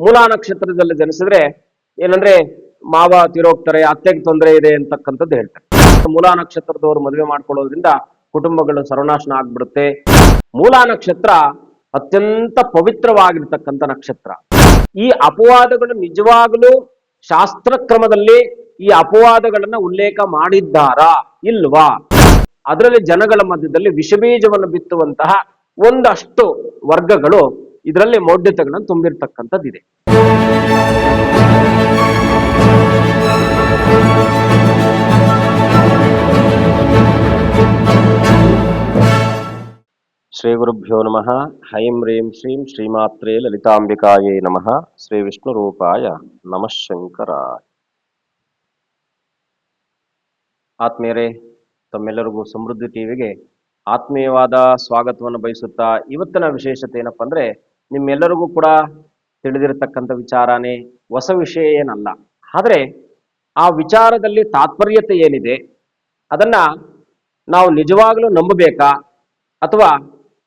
ಮೂಲಾ ನಕ್ಷತ್ರದಲ್ಲಿ ಜನಿಸಿದ್ರೆ ಏನಂದ್ರೆ ಮಾವ ತೀರೋಗ್ತಾರೆ, ಅತ್ತೆಗೆ ತೊಂದರೆ ಇದೆ ಅಂತಕ್ಕಂಥದ್ದು ಹೇಳ್ತಾರೆ. ಮೂಲಾ ನಕ್ಷತ್ರದವರು ಮದುವೆ ಮಾಡ್ಕೊಳ್ಳೋದ್ರಿಂದ ಕುಟುಂಬಗಳು ಸರ್ವನಾಶನ ಆಗ್ಬಿಡುತ್ತೆ. ಮೂಲಾ ನಕ್ಷತ್ರ ಅತ್ಯಂತ ಪವಿತ್ರವಾಗಿರ್ತಕ್ಕಂಥ ನಕ್ಷತ್ರ. ಈ ಅಪವಾದಗಳು ನಿಜವಾಗಲೂ ಶಾಸ್ತ್ರಕ್ರಮದಲ್ಲಿ ಈ ಅಪವಾದಗಳನ್ನ ಉಲ್ಲೇಖ ಮಾಡಿದ್ದಾರಾ ಇಲ್ವಾ? ಅದರಲ್ಲಿ ಜನಗಳ ಮಧ್ಯದಲ್ಲಿ ವಿಷಬೀಜವನ್ನು ಬಿತ್ತುವಂತಹ ಒಂದಷ್ಟು ವರ್ಗಗಳು ಇದರಲ್ಲಿ ಮೌಢ್ಯತೆಗಳನ್ನು ತುಂಬಿರ್ತಕ್ಕಂಥದ್ದಿದೆ. ಶ್ರೀ ಗುರುಭ್ಯೋ ನಮಃ. ಹೈಂ ರೀಂ ಶ್ರೀಂ ಶ್ರೀಮಾತ್ರೇ ಲಲಿತಾಂಬಿಕಾಯೇ ನಮಃ. ಶ್ರೀ ವಿಷ್ಣು ರೂಪಾಯ ನಮಃ ಶಂಕರಾಯ. ಆತ್ಮೀಯರೇ, ತಮ್ಮೆಲ್ಲರಿಗೂ ಸಮೃದ್ಧಿ ಟಿವಿಗೆ ಆತ್ಮೀಯವಾದ ಸ್ವಾಗತವನ್ನು ಬಯಸುತ್ತಾ, ಇವತ್ತಿನ ವಿಶೇಷತೆ ಏನಪ್ಪ ಅಂದ್ರೆ, ನಿಮ್ಮೆಲ್ಲರಿಗೂ ಕೂಡ ತಿಳಿದಿರತಕ್ಕಂಥ ವಿಚಾರನೇ, ಹೊಸ ವಿಷಯ ಏನಲ್ಲ. ಆದರೆ ಆ ವಿಚಾರದಲ್ಲಿ ತಾತ್ಪರ್ಯತೆ ಏನಿದೆ, ಅದನ್ನ ನಾವು ನಿಜವಾಗ್ಲೂ ನಂಬಬೇಕಾ, ಅಥವಾ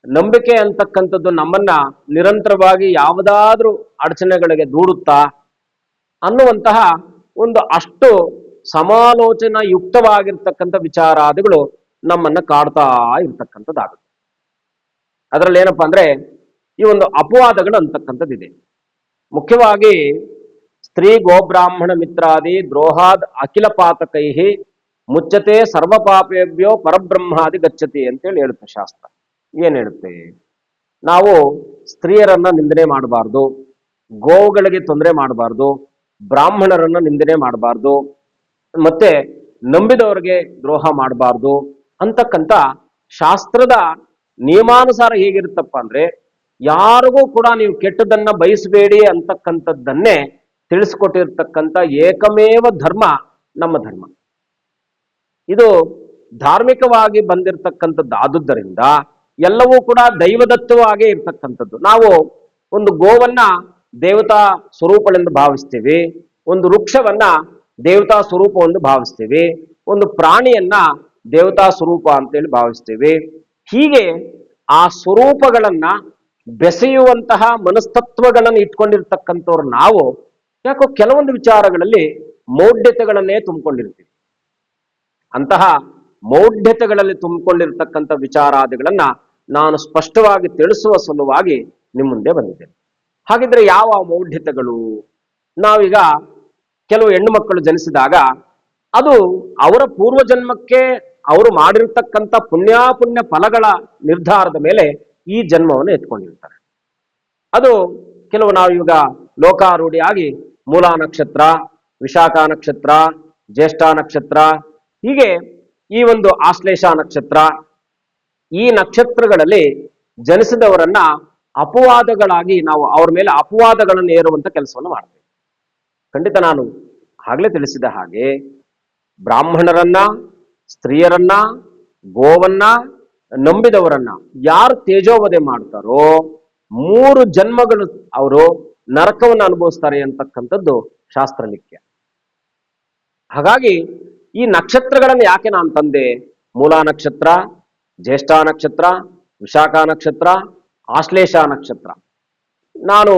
ನಂಬಿಕೆ ಅಂತಕ್ಕಂಥದ್ದು ನಮ್ಮನ್ನ ನಿರಂತರವಾಗಿ ಯಾವುದಾದ್ರೂ ಅಡಚಣೆಗಳಿಗೆ ದೂಡುತ್ತಾ ಅನ್ನುವಂತಹ ಒಂದು ಅಷ್ಟು ಸಮಾಲೋಚನಾ ಯುಕ್ತವಾಗಿರ್ತಕ್ಕಂಥ ವಿಚಾರಾದಿಗಳು ನಮ್ಮನ್ನ ಕಾಡ್ತಾ ಇರ್ತಕ್ಕಂಥದ್ದಾಗುತ್ತೆ. ಅದರಲ್ಲಿ ಏನಪ್ಪಾ ಅಂದ್ರೆ, ಈ ಒಂದು ಅಪವಾದಗಳು ಅಂತಕ್ಕಂಥದ್ದಿದೆ. ಮುಖ್ಯವಾಗಿ ಸ್ತ್ರೀ ಗೋಬ್ರಾಹ್ಮಣ ಮಿತ್ರಾದಿ ದ್ರೋಹಾದ್ ಅಖಿಲ ಪಾತಕೈಹಿ ಮುಚ್ಚತೆ ಸರ್ವಪಾಪೇಭ್ಯೋ ಪರಬ್ರಹ್ಮಾದಿ ಗಚ್ಚತಿ ಅಂತೇಳಿ ಹೇಳುತ್ತೆ ಶಾಸ್ತ್ರ. ಏನ್ ಹೇಳುತ್ತೆ? ನಾವು ಸ್ತ್ರೀಯರನ್ನ ನಿಂದನೆ ಮಾಡಬಾರ್ದು, ಗೋವುಗಳಿಗೆ ತೊಂದರೆ ಮಾಡಬಾರ್ದು, ಬ್ರಾಹ್ಮಣರನ್ನ ನಿಂದನೆ ಮಾಡಬಾರ್ದು, ಮತ್ತೆ ನಂಬಿದವರಿಗೆ ದ್ರೋಹ ಮಾಡಬಾರ್ದು ಅಂತಕ್ಕಂಥ ಶಾಸ್ತ್ರದ ನಿಯಮಾನುಸಾರ ಹೇಗಿರುತ್ತಪ್ಪ ಅಂದ್ರೆ, ಯಾರಿಗೂ ಕೂಡ ನೀವು ಕೆಟ್ಟದನ್ನ ಬಯಸಬೇಡಿ ಅಂತಕ್ಕಂಥದ್ದನ್ನೇ ತಿಳಿಸ್ಕೊಟ್ಟಿರ್ತಕ್ಕಂಥ ಏಕಮೇವ ಧರ್ಮ ನಮ್ಮ ಧರ್ಮ. ಇದು ಧಾರ್ಮಿಕವಾಗಿ ಬಂದಿರತಕ್ಕಂಥದ್ದು ಆದುದರಿಂದ ಎಲ್ಲವೂ ಕೂಡ ದೈವದತ್ತವಾಗಿ ಇರ್ತಕ್ಕಂಥದ್ದು. ನಾವು ಒಂದು ಗೋವನ್ನ ದೇವತಾ ಸ್ವರೂಪಳೆಂದು ಭಾವಿಸ್ತೀವಿ, ಒಂದು ವೃಕ್ಷವನ್ನ ದೇವತಾ ಸ್ವರೂಪವೆಂದು ಭಾವಿಸ್ತೀವಿ, ಒಂದು ಪ್ರಾಣಿಯನ್ನ ದೇವತಾ ಸ್ವರೂಪ ಅಂತೇಳಿ ಭಾವಿಸ್ತೀವಿ. ಹೀಗೆ ಆ ಸ್ವರೂಪಗಳನ್ನ ಬೆಸೆಯುವಂತಹ ಮನಸ್ತತ್ವಗಳನ್ನು ಇಟ್ಕೊಂಡಿರ್ತಕ್ಕಂಥವ್ರು ನಾವು ಯಾಕೋ ಕೆಲವೊಂದು ವಿಚಾರಗಳಲ್ಲಿ ಮೌಢ್ಯತೆಗಳನ್ನೇ ತುಂಬಿಕೊಂಡಿರ್ತೀವಿ. ಅಂತಹ ಮೌಢ್ಯತೆಗಳಲ್ಲಿ ತುಂಬಿಕೊಂಡಿರ್ತಕ್ಕಂಥ ವಿಚಾರಾದಿಗಳನ್ನ ನಾನು ಸ್ಪಷ್ಟವಾಗಿ ತಿಳಿಸುವ ಸಲುವಾಗಿ ನಿಮ್ಮ ಮುಂದೆ ಬಂದಿದ್ದೇನೆ. ಹಾಗಿದ್ರೆ ಯಾವ ಮೌಢ್ಯತೆಗಳು? ನಾವೀಗ ಕೆಲವು ಹೆಣ್ಣು ಮಕ್ಕಳು ಜನಿಸಿದಾಗ ಅದು ಅವರ ಪೂರ್ವ ಜನ್ಮಕ್ಕೆ ಅವರು ಮಾಡಿರ್ತಕ್ಕಂಥ ಪುಣ್ಯ ಫಲಗಳ ನಿರ್ಧಾರದ ಮೇಲೆ ಈ ಜನ್ಮವನ್ನು ಎತ್ಕೊಂಡಿರ್ತಾರೆ. ಅದು ಕೆಲವು ನಾವೀಗ ಲೋಕಾರೂಢಿಯಾಗಿ ಮೂಲಾ ನಕ್ಷತ್ರ, ವಿಶಾಖ ನಕ್ಷತ್ರ, ಜ್ಯೇಷ್ಠ ನಕ್ಷತ್ರ, ಹೀಗೆ ಈ ಒಂದು ಆಶ್ಲೇಷ ನಕ್ಷತ್ರ, ಈ ನಕ್ಷತ್ರಗಳಲ್ಲಿ ಜನಿಸಿದವರನ್ನ ಅಪವಾದಗಳಾಗಿ ನಾವು ಅವ್ರ ಮೇಲೆ ಅಪವಾದಗಳನ್ನು ಏರುವಂತ ಕೆಲಸವನ್ನು ಮಾಡ್ತೇವೆ. ಖಂಡಿತ ನಾನು ಆಗ್ಲೇ ತಿಳಿಸಿದ ಹಾಗೆ ಬ್ರಾಹ್ಮಣರನ್ನ, ಸ್ತ್ರೀಯರನ್ನ, ಗೋವನ್ನ ನಂಬಿದವರನ್ನ ಯಾರು ತೇಜೋವಧೆ ಮಾಡ್ತಾರೋ 3 ಜನ್ಮಗಳು ಅವರು ನರಕವನ್ನು ಅನುಭವಿಸ್ತಾರೆ ಅಂತಕ್ಕಂಥದ್ದು ಶಾಸ್ತ್ರಲಿಖ್ಯ. ಹಾಗಾಗಿ ಈ ನಕ್ಷತ್ರಗಳನ್ನು ಯಾಕೆ ನಾನು ತಂದೆ? ಮೂಲಾ ನಕ್ಷತ್ರ, ಜ್ಯೇಷ್ಠ ನಕ್ಷತ್ರ, ವಿಶಾಖ ನಕ್ಷತ್ರ, ಆಶ್ಲೇಷ ನಕ್ಷತ್ರ. ನಾನು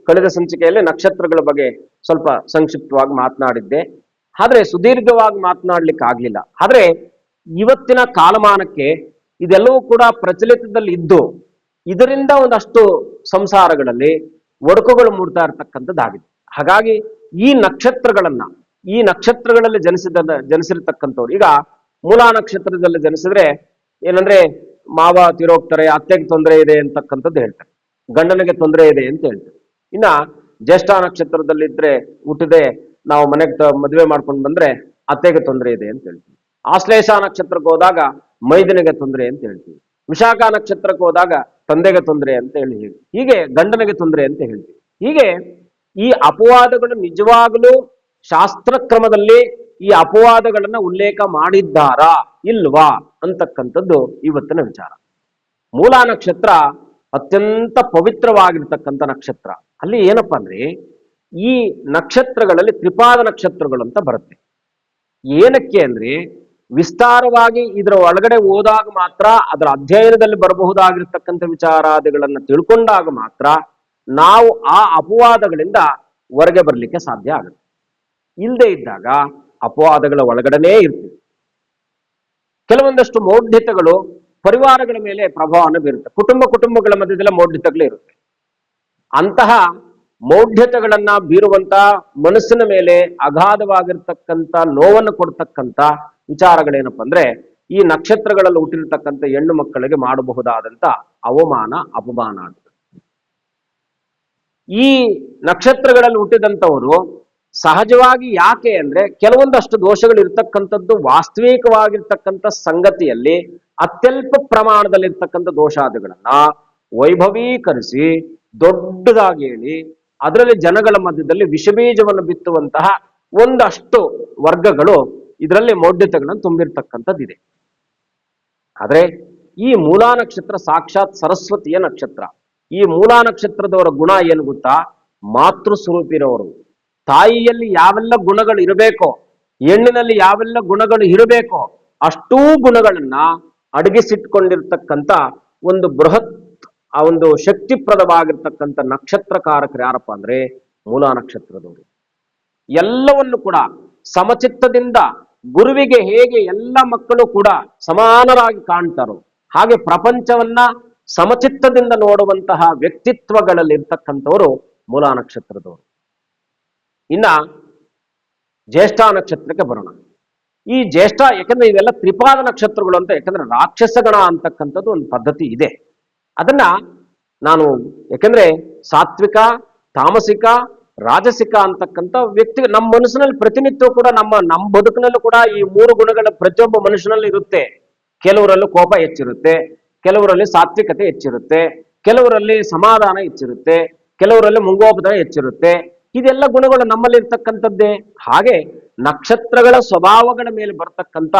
ಕಳೆದ ಸಂಚಿಕೆಯಲ್ಲಿ ನಕ್ಷತ್ರಗಳ ಬಗ್ಗೆ ಸ್ವಲ್ಪ ಸಂಕ್ಷಿಪ್ತವಾಗಿ ಮಾತನಾಡಿದ್ದೆ, ಆದ್ರೆ ಸುದೀರ್ಘವಾಗಿ ಮಾತನಾಡ್ಲಿಕ್ಕೆ ಆಗ್ಲಿಲ್ಲ. ಆದ್ರೆ ಇವತ್ತಿನ ಕಾಲಮಾನಕ್ಕೆ ಇದೆಲ್ಲವೂ ಕೂಡ ಪ್ರಚಲಿತದಲ್ಲಿ ಇದ್ದು ಇದರಿಂದ ಒಂದಷ್ಟು ಸಂಸಾರಗಳಲ್ಲಿ ಒಡಕುಗಳು ಮೂಡ್ತಾ ಇರ್ತಕ್ಕಂಥದ್ದಾಗಿದೆ. ಹಾಗಾಗಿ ಈ ನಕ್ಷತ್ರಗಳಲ್ಲಿ ಜನಿಸಿರ್ತಕ್ಕಂಥವ್ರು, ಈಗ ಮೂಲಾ ನಕ್ಷತ್ರದಲ್ಲಿ ಜನಿಸಿದ್ರೆ ಏನಂದ್ರೆ ಮಾವ ತೀರೋಗ್ತಾರೆ, ಅತ್ತೆಗೆ ತೊಂದರೆ ಇದೆ ಅಂತಕ್ಕಂಥದ್ದು ಹೇಳ್ತಾರೆ, ಗಂಡನಿಗೆ ತೊಂದರೆ ಇದೆ ಅಂತ ಹೇಳ್ತಾರೆ. ಇನ್ನ ಜ್ಯೇಷ್ಠ ನಕ್ಷತ್ರದಲ್ಲಿದ್ರೆ ಹುಟ್ಟಿದೆ, ನಾವು ಮನೆಗೆ ಮದುವೆ ಮಾಡ್ಕೊಂಡು ಬಂದ್ರೆ ಅತ್ತೆಗೆ ತೊಂದರೆ ಇದೆ ಅಂತ ಹೇಳ್ತೀವಿ. ಆಶ್ಲೇಷ ನಕ್ಷತ್ರಕ್ಕೆ ಹೋದಾಗ ಮೈದನಿಗೆ ತೊಂದರೆ ಅಂತ ಹೇಳ್ತೀವಿ. ವಿಶಾಖ ನಕ್ಷತ್ರಕ್ಕೆ ಹೋದಾಗ ತಂದೆಗೆ ತೊಂದರೆ ಅಂತ ಹೀಗೆ ಗಂಡನಿಗೆ ತೊಂದರೆ ಅಂತ ಹೇಳ್ತೀವಿ. ಹೀಗೆ ಈ ಅಪವಾದಗಳು ನಿಜವಾಗಲೂ ಶಾಸ್ತ್ರಕ್ರಮದಲ್ಲಿ ಈ ಅಪವಾದಗಳನ್ನ ಉಲ್ಲೇಖ ಮಾಡಿದ್ದಾರಾ ಇಲ್ವಾ ಅಂತಕ್ಕಂಥದ್ದು ಇವತ್ತಿನ ವಿಚಾರ. ಮೂಲಾ ನಕ್ಷತ್ರ ಅತ್ಯಂತ ಪವಿತ್ರವಾಗಿರ್ತಕ್ಕಂಥ ನಕ್ಷತ್ರ. ಅಲ್ಲಿ ಏನಪ್ಪಾ ಅಂದ್ರೆ, ಈ ನಕ್ಷತ್ರಗಳಲ್ಲಿ ತ್ರಿಪಾದ ನಕ್ಷತ್ರಗಳು ಅಂತ ಬರುತ್ತೆ. ಏನಕ್ಕೆ ಅಂದ್ರೆ, ವಿಸ್ತಾರವಾಗಿ ಇದರ ಒಳಗಡೆ ಹೋದಾಗ ಮಾತ್ರ, ಅದರ ಅಧ್ಯಯನದಲ್ಲಿ ಬರಬಹುದಾಗಿರ್ತಕ್ಕಂಥ ವಿಚಾರಾದಿಗಳನ್ನ ತಿಳ್ಕೊಂಡಾಗ ಮಾತ್ರ ನಾವು ಆ ಅಪವಾದಗಳಿಂದ ಹೊರಗೆ ಬರಲಿಕ್ಕೆ ಸಾಧ್ಯ ಆಗುತ್ತೆ. ಇಲ್ಲದೆ ಇದ್ದಾಗ ಅಪವಾದಗಳ ಒಳಗಡೆನೇ ಇರ್ತೀವಿ. ಕೆಲವೊಂದಷ್ಟು ಮೌಢ್ಯತೆಗಳು ಪರಿವಾರಗಳ ಮೇಲೆ ಪ್ರಭಾವವನ್ನು ಬೀರುತ್ತೆ. ಕುಟುಂಬಗಳ ಮಧ್ಯದಲ್ಲೇ ಮೌಢ್ಯತೆಗಳು ಇರುತ್ತೆ. ಅಂತಹ ಮೌಢ್ಯತೆಗಳನ್ನ ಬೀರುವಂತ ಮನಸ್ಸಿನ ಮೇಲೆ ಅಗಾಧವಾಗಿರ್ತಕ್ಕಂಥ ನೋವನ್ನು ಕೊಡ್ತಕ್ಕಂಥ ವಿಚಾರಗಳೇನಪ್ಪ ಅಂದ್ರೆ ಈ ನಕ್ಷತ್ರಗಳಲ್ಲಿ ಹುಟ್ಟಿರ್ತಕ್ಕಂಥ ಹೆಣ್ಣು ಮಕ್ಕಳಿಗೆ ಮಾಡಬಹುದಾದಂತ ಅವಮಾನ ಅಪಮಾನ ಅಂತ. ಈ ನಕ್ಷತ್ರಗಳಲ್ಲಿ ಹುಟ್ಟಿದಂಥವರು ಸಹಜವಾಗಿ ಯಾಕೆ ಅಂದ್ರೆ ಕೆಲವೊಂದಷ್ಟು ದೋಷಗಳು ಇರ್ತಕ್ಕಂಥದ್ದು ವಾಸ್ತವಿಕವಾಗಿರ್ತಕ್ಕಂಥ ಸಂಗತಿಯಲ್ಲಿ ಅತ್ಯಲ್ಪ ಪ್ರಮಾಣದಲ್ಲಿರ್ತಕ್ಕಂಥ ದೋಷಾದಿಗಳನ್ನ ವೈಭವೀಕರಿಸಿ ದೊಡ್ಡದಾಗಿ ಹೇಳಿ ಅದರಲ್ಲಿ ಜನಗಳ ಮಧ್ಯದಲ್ಲಿ ವಿಷಬೀಜವನ್ನು ಬಿತ್ತುವಂತಹ ಒಂದಷ್ಟು ವರ್ಗಗಳು ಇದರಲ್ಲಿ ಮೌಢ್ಯತೆಗಳನ್ನು ತುಂಬಿರ್ತಕ್ಕಂಥದ್ದಿದೆ. ಆದ್ರೆ ಈ ಮೂಲಾ ನಕ್ಷತ್ರ ಸಾಕ್ಷಾತ್ ಸರಸ್ವತಿಯ ನಕ್ಷತ್ರ. ಈ ಮೂಲಾ ನಕ್ಷತ್ರದವರ ಗುಣ ಏನು ಗೊತ್ತಾ? ಮಾತೃ ಸ್ವರೂಪಿರೋರು. ತಾಯಿಯಲ್ಲಿ ಯಾವೆಲ್ಲ ಗುಣಗಳು ಇರಬೇಕೋ, ಹೆಣ್ಣಿನಲ್ಲಿ ಯಾವೆಲ್ಲ ಗುಣಗಳು ಇರಬೇಕೋ ಅಷ್ಟೂ ಗುಣಗಳನ್ನ ಅಡಗಿಸಿಟ್ಕೊಂಡಿರ್ತಕ್ಕಂಥ ಒಂದು ಬೃಹತ್ ಆ ಒಂದು ಶಕ್ತಿಪ್ರದವಾಗಿರ್ತಕ್ಕಂಥ ನಕ್ಷತ್ರಕಾರಕರು ಯಾರಪ್ಪ ಅಂದ್ರೆ ಮೂಲಾ ನಕ್ಷತ್ರದವರು. ಎಲ್ಲವನ್ನು ಕೂಡ ಸಮಚಿತ್ತದಿಂದ ಗುರುವಿಗೆ ಹೇಗೆ ಎಲ್ಲ ಮಕ್ಕಳು ಕೂಡ ಸಮಾನರಾಗಿ ಕಾಣ್ತಾರೋ ಹಾಗೆ ಪ್ರಪಂಚವನ್ನ ಸಮಚಿತ್ತದಿಂದ ನೋಡುವಂತಹ ವ್ಯಕ್ತಿತ್ವಗಳಲ್ಲಿ ಇರ್ತಕ್ಕಂಥವರು ಮೂಲಾ ನಕ್ಷತ್ರದವರು. ಇನ್ನ ಜ್ಯೇಷ್ಠ ನಕ್ಷತ್ರಕ್ಕೆ ಬರೋಣ. ಈ ಜ್ಯೇಷ್ಠ ಯಾಕಂದ್ರೆ ಇವೆಲ್ಲ ತ್ರಿಪಾದ ನಕ್ಷತ್ರಗಳು ಅಂತ, ಯಾಕಂದ್ರೆ ರಾಕ್ಷಸಗಣ ಅಂತಕ್ಕಂಥದ್ದು ಒಂದು ಪದ್ಧತಿ ಇದೆ. ಅದನ್ನ ನಾನು ಯಾಕಂದ್ರೆ ಸಾತ್ವಿಕ, ತಾಮಸಿಕ, ರಾಜಸಿಕ ಅಂತಕ್ಕಂಥ ವ್ಯಕ್ತಿ ನಮ್ಮ ಮನಸ್ಸಿನಲ್ಲಿ ಪ್ರತಿನಿತ್ಯ ಕೂಡ ನಮ್ಮ ಬದುಕಿನಲ್ಲೂ ಕೂಡ ಈ ಮೂರು ಗುಣಗಳ ಪ್ರತಿಯೊಬ್ಬ ಮನುಷ್ಯನಲ್ಲಿ ಇರುತ್ತೆ. ಕೆಲವರಲ್ಲಿ ಕೋಪ ಹೆಚ್ಚಿರುತ್ತೆ, ಕೆಲವರಲ್ಲಿ ಸಾತ್ವಿಕತೆ ಹೆಚ್ಚಿರುತ್ತೆ, ಕೆಲವರಲ್ಲಿ ಸಮಾಧಾನ ಹೆಚ್ಚಿರುತ್ತೆ, ಕೆಲವರಲ್ಲಿ ಮುಂಗೋಪದ ಹೆಚ್ಚಿರುತ್ತೆ. ಇದೆಲ್ಲ ಗುಣಗಳು ನಮ್ಮಲ್ಲಿ ಇರ್ತಕ್ಕಂಥದ್ದೇ. ಹಾಗೆ ನಕ್ಷತ್ರಗಳ ಸ್ವಭಾವಗಳ ಮೇಲೆ ಬರ್ತಕ್ಕಂಥ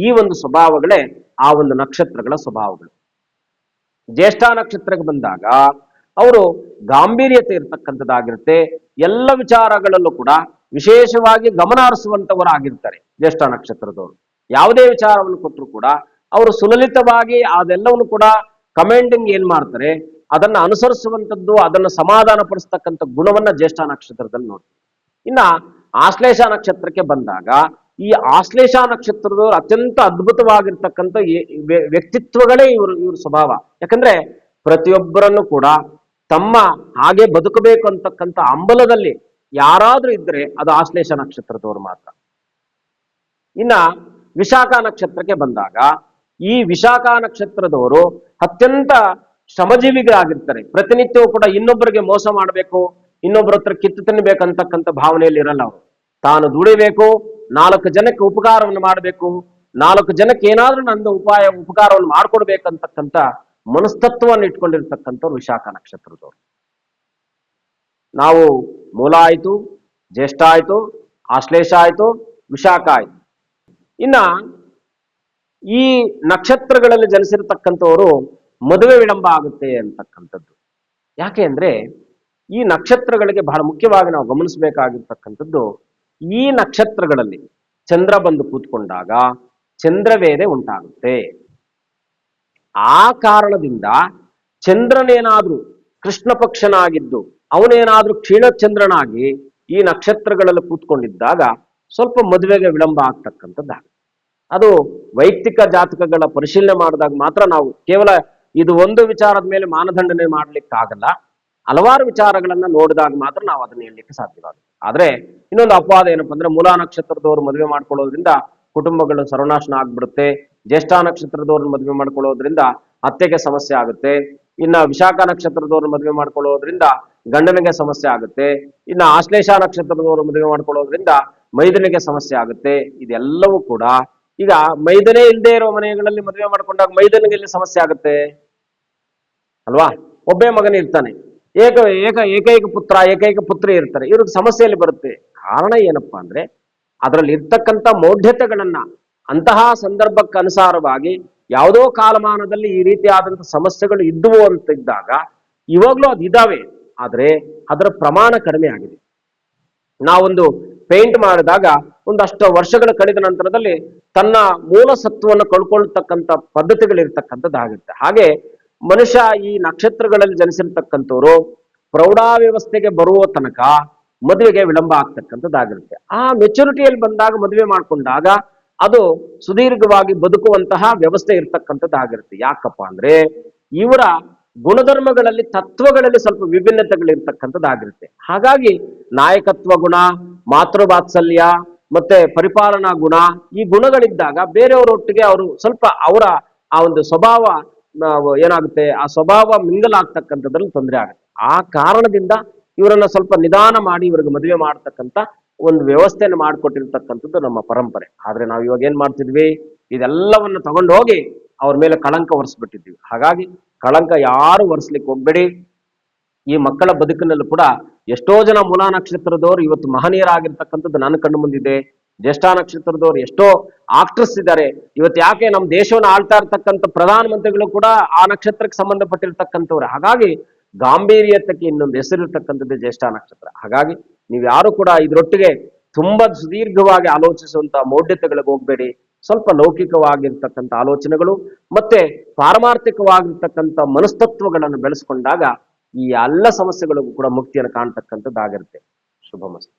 ಈ ಒಂದು ಸ್ವಭಾವಗಳೇ ಆ ಒಂದು ನಕ್ಷತ್ರಗಳ ಸ್ವಭಾವಗಳು. ಜ್ಯೇಷ್ಠ ನಕ್ಷತ್ರಕ್ಕೆ ಬಂದಾಗ ಅವರು ಗಾಂಭೀರ್ಯತೆ ಇರ್ತಕ್ಕಂಥದ್ದಾಗಿರುತ್ತೆ. ಎಲ್ಲ ವಿಚಾರಗಳಲ್ಲೂ ಕೂಡ ವಿಶೇಷವಾಗಿ ಗಮನ ಹರಿಸುವಂತವರಾಗಿರ್ತಾರೆ ಜ್ಯೇಷ್ಠ ನಕ್ಷತ್ರದವರು. ಯಾವುದೇ ವಿಚಾರವನ್ನು ಕೊಟ್ಟರು ಕೂಡ ಅವರು ಸುಲಲಿತವಾಗಿ ಅದೆಲ್ಲವನ್ನು ಕೂಡ ಕಮೆಂಡಿಂಗ್ ಏನ್ ಮಾಡ್ತಾರೆ, ಅದನ್ನ ಅನುಸರಿಸುವಂಥದ್ದು, ಅದನ್ನು ಸಮಾಧಾನ ಪಡಿಸ್ತಕ್ಕಂಥ ಗುಣವನ್ನ ಜ್ಯೇಷ್ಠ ನಕ್ಷತ್ರದಲ್ಲಿ ನೋಡ್ತೀವಿ. ಇನ್ನ ಆಶ್ಲೇಷ ನಕ್ಷತ್ರಕ್ಕೆ ಬಂದಾಗ ಈ ಆಶ್ಲೇಷ ನಕ್ಷತ್ರದವರು ಅತ್ಯಂತ ಅದ್ಭುತವಾಗಿರ್ತಕ್ಕಂಥ ವ್ಯಕ್ತಿತ್ವಗಳೇ ಇವ್ರ ಸ್ವಭಾವ. ಯಾಕಂದ್ರೆ ಪ್ರತಿಯೊಬ್ಬರನ್ನು ಕೂಡ ತಮ್ಮ ಹಾಗೆ ಬದುಕಬೇಕು ಅಂತಕ್ಕಂಥ ಹಂಬಲದಲ್ಲಿ ಯಾರಾದ್ರೂ ಇದ್ರೆ ಅದು ಆಶ್ಲೇಷ ನಕ್ಷತ್ರದವರು ಮಾತ್ರ. ಇನ್ನ ವಿಶಾಖ ನಕ್ಷತ್ರಕ್ಕೆ ಬಂದಾಗ ಈ ವಿಶಾಖ ನಕ್ಷತ್ರದವರು ಅತ್ಯಂತ ಶ್ರಮಜೀವಿಗಳಾಗಿರ್ತಾರೆ. ಪ್ರತಿನಿತ್ಯವೂ ಕೂಡ ಇನ್ನೊಬ್ಬರಿಗೆ ಮೋಸ ಮಾಡಬೇಕು, ಇನ್ನೊಬ್ಬರ ಹತ್ರ ಕಿತ್ತು ತಿನ್ನಬೇಕಂತಕ್ಕಂಥ ಭಾವನೆಯಲ್ಲಿ ಇರಲ್ಲ ಅವರು. ತಾನು ದುಡಿಬೇಕು, 4 ಜನಕ್ಕೆ ಉಪಕಾರವನ್ನು ಮಾಡಬೇಕು, 4 ಜನಕ್ಕೆ ಏನಾದ್ರೂ ನನ್ನ ಉಪಕಾರವನ್ನು ಮಾಡ್ಕೊಡ್ಬೇಕಂತಕ್ಕಂಥ ಮನಸ್ತತ್ವವನ್ನು ಇಟ್ಕೊಂಡಿರ್ತಕ್ಕಂಥವ್ರು ವಿಶಾಖ ನಕ್ಷತ್ರದವರು. ನಾವು ಮೂಲ ಆಯ್ತು, ಜ್ಯೇಷ್ಠ ಆಯ್ತು, ಆಶ್ಲೇಷ ಆಯ್ತು, ವಿಶಾಖ ಆಯ್ತು. ಇನ್ನ ಈ ನಕ್ಷತ್ರಗಳಲ್ಲಿ ಜನಿಸಿರ್ತಕ್ಕಂಥವರು ಮದುವೆ ವಿಳಂಬ ಆಗುತ್ತೆ ಅಂತಕ್ಕಂಥದ್ದು. ಯಾಕೆ ಅಂದ್ರೆ ಈ ನಕ್ಷತ್ರಗಳಿಗೆ ಬಹಳ ಮುಖ್ಯವಾಗಿ ನಾವು ಗಮನಿಸಬೇಕಾಗಿರ್ತಕ್ಕಂಥದ್ದು, ಈ ನಕ್ಷತ್ರಗಳಲ್ಲಿ ಚಂದ್ರ ಬಂದು ಕೂತ್ಕೊಂಡಾಗ ಚಂದ್ರವೇದೆ ಉಂಟಾಗುತ್ತೆ. ಆ ಕಾರಣದಿಂದ ಚಂದ್ರನೇನಾದ್ರೂ ಕೃಷ್ಣ ಪಕ್ಷನಾಗಿದ್ದು ಅವನೇನಾದ್ರೂ ಕ್ಷೀಣಚಂದ್ರನಾಗಿ ಈ ನಕ್ಷತ್ರಗಳಲ್ಲಿ ಕೂತ್ಕೊಂಡಿದ್ದಾಗ ಸ್ವಲ್ಪ ಮದುವೆಗೆ ವಿಳಂಬ ಆಗ್ತಕ್ಕಂಥದ್ದಾಗುತ್ತೆ. ಅದು ವೈಯಕ್ತಿಕ ಜಾತಕಗಳ ಪರಿಶೀಲನೆ ಮಾಡಿದಾಗ ಮಾತ್ರ ನಾವು ಕೇವಲ ಇದು ಒಂದು ವಿಚಾರದ ಮೇಲೆ ಮಾನದಂಡನೆ ಮಾಡ್ಲಿಕ್ಕಾಗಲ್ಲ. ಹಲವಾರು ವಿಚಾರಗಳನ್ನ ನೋಡಿದಾಗ ಮಾತ್ರ ನಾವು ಅದನ್ನ ಹೇಳಲಿಕ್ಕೆ ಸಾಧ್ಯವಾಗುತ್ತೆ. ಆದ್ರೆ ಇನ್ನೊಂದು ಅಪವಾದ ಏನಪ್ಪಾ ಅಂದ್ರೆ ಮೂಲಾ ನಕ್ಷತ್ರದವರು ಮದುವೆ ಮಾಡ್ಕೊಳ್ಳೋದ್ರಿಂದ ಕುಟುಂಬಗಳು ಸರ್ವನಾಶನ ಆಗ್ಬಿಡುತ್ತೆ. ಜ್ಯೇಷ್ಠ ನಕ್ಷತ್ರದವ್ರನ್ನ ಮದುವೆ ಮಾಡ್ಕೊಳ್ಳೋದ್ರಿಂದ ಅತ್ತೆಗೆ ಸಮಸ್ಯೆ ಆಗುತ್ತೆ. ಇನ್ನ ವಿಶಾಖ ನಕ್ಷತ್ರದವ್ರನ್ನ ಮದುವೆ ಮಾಡ್ಕೊಳ್ಳೋದ್ರಿಂದ ಗಂಡನಿಗೆ ಸಮಸ್ಯೆ ಆಗುತ್ತೆ. ಇನ್ನ ಆಶ್ಲೇಷ ನಕ್ಷತ್ರದವರು ಮದುವೆ ಮಾಡ್ಕೊಳ್ಳೋದ್ರಿಂದ ಮೈದನಿಗೆ ಸಮಸ್ಯೆ ಆಗುತ್ತೆ. ಇದೆಲ್ಲವೂ ಕೂಡ ಈಗ ಮೈದನೇ ಇಲ್ಲದೆ ಇರೋ ಮನೆಗಳಲ್ಲಿ ಮದುವೆ ಮಾಡ್ಕೊಂಡಾಗ ಮೈದನಿಗೆ ಎಲ್ಲಿ ಸಮಸ್ಯೆ ಆಗುತ್ತೆ ಅಲ್ವಾ? ಒಬ್ಬೇ ಮಗನೇ ಇರ್ತಾನೆ, ಏಕೈಕ ಪುತ್ರ ಏಕೈಕ ಪುತ್ರಿ ಇರ್ತಾರೆ, ಇವ್ರಿಗೆ ಸಮಸ್ಯೆಯಲ್ಲಿ ಬರುತ್ತೆ. ಕಾರಣ ಏನಪ್ಪಾ ಅಂದ್ರೆ ಅದರಲ್ಲಿ ಇರ್ತಕ್ಕಂಥ ಮೌಢ್ಯತೆಗಳನ್ನ ಅಂತಹ ಸಂದರ್ಭಕ್ಕೆ ಅನುಸಾರವಾಗಿ ಯಾವುದೋ ಕಾಲಮಾನದಲ್ಲಿ ಈ ರೀತಿಯಾದಂಥ ಸಮಸ್ಯೆಗಳು ಇದ್ದುವು ಅಂತ ಇದ್ದಾಗ ಇವಾಗ್ಲೂ ಅದು ಇದಾವೆ, ಆದ್ರೆ ಅದರ ಪ್ರಮಾಣ ಕಡಿಮೆ ಆಗಿದೆ. ನಾವೊಂದು ಪೇಂಟ್ ಮಾಡಿದಾಗ ಒಂದಷ್ಟು ವರ್ಷಗಳ ಕಳೆದ ನಂತರದಲ್ಲಿ ತನ್ನ ಮೂಲ ಸತ್ವವನ್ನು ಕಳ್ಕೊಳ್ತಕ್ಕಂಥ ಪದ್ಧತಿಗಳಿರ್ತಕ್ಕಂಥದ್ದಾಗಿರುತ್ತೆ. ಹಾಗೆ ಮನುಷ್ಯ ಈ ನಕ್ಷತ್ರಗಳಲ್ಲಿ ಜನಿಸಿರ್ತಕ್ಕಂಥವ್ರು ಪ್ರೌಢಾವ್ಯವಸ್ಥೆಗೆ ಬರುವ ತನಕ ಮದುವೆಗೆ ವಿಳಂಬ ಆಗ್ತಕ್ಕಂಥದ್ದಾಗಿರುತ್ತೆ. ಆ ಮೆಚುರಿಟಿಯಲ್ಲಿ ಬಂದಾಗ ಮದುವೆ ಮಾಡ್ಕೊಂಡಾಗ ಅದು ಸುದೀರ್ಘವಾಗಿ ಬದುಕುವಂತಹ ವ್ಯವಸ್ಥೆ ಇರ್ತಕ್ಕಂಥದ್ದಾಗಿರುತ್ತೆ. ಯಾಕಪ್ಪ ಅಂದ್ರೆ ಇವರ ಗುಣಧರ್ಮಗಳಲ್ಲಿ, ತತ್ವಗಳಲ್ಲಿ ಸ್ವಲ್ಪ ವಿಭಿನ್ನತೆಗಳಿರ್ತಕ್ಕಂಥದ್ದಾಗಿರುತ್ತೆ. ಹಾಗಾಗಿ ನಾಯಕತ್ವ ಗುಣ, ಮಾತೃವಾತ್ಸಲ್ಯ ಮತ್ತೆ ಪರಿಪಾಲನಾ ಗುಣ, ಈ ಗುಣಗಳಿದ್ದಾಗ ಬೇರೆಯವರೊಟ್ಟಿಗೆ ಅವರು ಸ್ವಲ್ಪ ಅವರ ಆ ಒಂದು ಸ್ವಭಾವ ಏನಾಗುತ್ತೆ, ಆ ಸ್ವಭಾವ ಮಿಂಗಲಾಗ್ತಕ್ಕಂಥದ್ರಲ್ಲಿ ತೊಂದರೆ ಆಗುತ್ತೆ. ಆ ಕಾರಣದಿಂದ ಇವರನ್ನ ಸ್ವಲ್ಪ ನಿಧಾನ ಮಾಡಿ ಇವರಿಗೆ ಮದುವೆ ಮಾಡ್ತಕ್ಕಂಥ ಒಂದು ವ್ಯವಸ್ಥೆಯನ್ನು ಮಾಡಿಕೊಟ್ಟಿರ್ತಕ್ಕಂಥದ್ದು ನಮ್ಮ ಪರಂಪರೆ. ಆದ್ರೆ ನಾವು ಇವಾಗ ಏನ್ ಮಾಡ್ತಿದ್ವಿ, ಇದೆಲ್ಲವನ್ನು ತಗೊಂಡು ಹೋಗಿ ಅವ್ರ ಮೇಲೆ ಕಳಂಕ ಹೊರಿಸ್ಬಿಟ್ಟಿದ್ವಿ. ಹಾಗಾಗಿ ಕಳಂಕ ಯಾರು ಹೊರಿಸ್ಲಿಕ್ಕೆ ಹೋಗ್ಬೇಡಿ. ಈ ಮಕ್ಕಳ ಬದುಕಿನಲ್ಲೂ ಕೂಡ ಎಷ್ಟೋ ಜನ ಮೂಲಾ ನಕ್ಷತ್ರದವರು ಇವತ್ತು ಮಹನೀಯರಾಗಿರ್ತಕ್ಕಂಥದ್ದು ನನ್ನ ಕಣ್ಣು ಮುಂದಿದೆ. ಜ್ಯೇಷ್ಠ ನಕ್ಷತ್ರದವರು ಎಷ್ಟೋ ಆಕ್ಟ್ರೆಸ್ ಇದ್ದಾರೆ. ಇವತ್ತು ಯಾಕೆ ನಮ್ಮ ದೇಶವನ್ನು ಆಳ್ತಾ ಇರ್ತಕ್ಕಂಥ ಪ್ರಧಾನ ಮಂತ್ರಿಗಳು ಕೂಡ ಆ ನಕ್ಷತ್ರಕ್ಕೆ ಸಂಬಂಧಪಟ್ಟಿರ್ತಕ್ಕಂಥವ್ರು. ಹಾಗಾಗಿ ಗಾಂಭೀರ್ಯತೆಗೆ ಇನ್ನೊಂದು ಹೆಸರಿರ್ತಕ್ಕಂಥದ್ದು ಜ್ಯೇಷ್ಠ ನಕ್ಷತ್ರ. ಹಾಗಾಗಿ ನೀವು ಯಾರು ಕೂಡ ಇದರೊಟ್ಟಿಗೆ ತುಂಬಾ ಸುದೀರ್ಘವಾಗಿ ಆಲೋಚಿಸುವಂತಹ ಮೌಢ್ಯತೆಗಳಿಗೆ ಹೋಗ್ಬೇಡಿ. ಸ್ವಲ್ಪ ಲೌಕಿಕವಾಗಿರ್ತಕ್ಕಂಥ ಆಲೋಚನೆಗಳು ಮತ್ತೆ ಪಾರಮಾರ್ಥಿಕವಾಗಿರ್ತಕ್ಕಂಥ ಮನಸ್ತತ್ವಗಳನ್ನು ಬೆಳೆಸ್ಕೊಂಡಾಗ ಈ ಎಲ್ಲ ಸಮಸ್ಯೆಗಳಿಗೂ ಕೂಡ ಮುಕ್ತಿಯನ್ನು ಕಾಣ್ತಕ್ಕಂಥದ್ದಾಗಿರುತ್ತೆ. ಶುಭಮಸ್ತು.